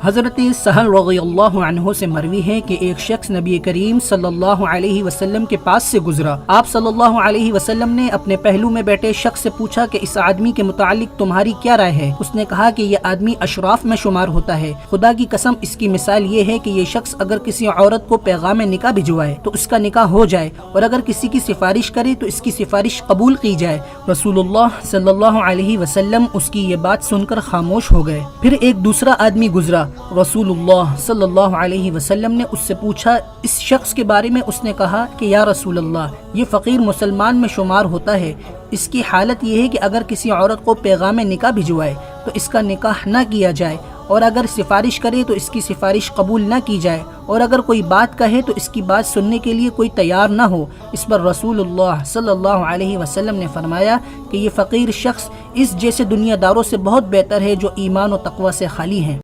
हज़रत सहल रज़ियल्लाहु अन्हु से मरवी है कि एक शख्स नबी करीम सल्लल्लाहु अलैहि वसल्लम के पास से गुजरा। आप सल्लल्लाहु अलैहि वसल्लम ने अपने पहलू में बैठे शख्स से पूछा कि इस आदमी के मुतालिक तुम्हारी क्या राय है। उसने कहा कि यह आदमी अशराफ में शुमार होता है। खुदा की कसम इसकी मिसाल ये है कि ये शख्स अगर किसी औरत को पैगाम निकाह भिजवाए तो उसका निकाह हो जाए, और अगर किसी की सिफारिश करे तो इसकी सिफारिश कबूल की जाए। रसूलुल्लाह सल्लल्लाहु अलैहि वसल्लम उसकी ये बात सुनकर खामोश हो गए। फिर एक दूसरा आदमी गुजरा। रसूलुल्लाह सल्लल्लाहु अलैहि वसल्लम ने उससे पूछा इस शख्स के बारे में। उसने कहा कि या रसूलल्लाह, ये फ़कीर मुसलमान में शुमार होता है। इसकी हालत ये है कि अगर किसी औरत को पैगाम निकाह भिजवाए तो इसका निकाह न किया जाए, और अगर सिफारिश करे तो इसकी सिफारिश कबूल न की जाए, और अगर कोई बात कहे तो इसकी बात सुनने के लिए कोई तैयार न हो। इस पर रसूलुल्लाह सल्लल्लाहु अलैहि वसल्लम ने फरमाया कि ये फ़कीर शख्स इस जैसे दुनियादारों से बहुत बेहतर है जो ईमान और तक़वा से खाली हैं।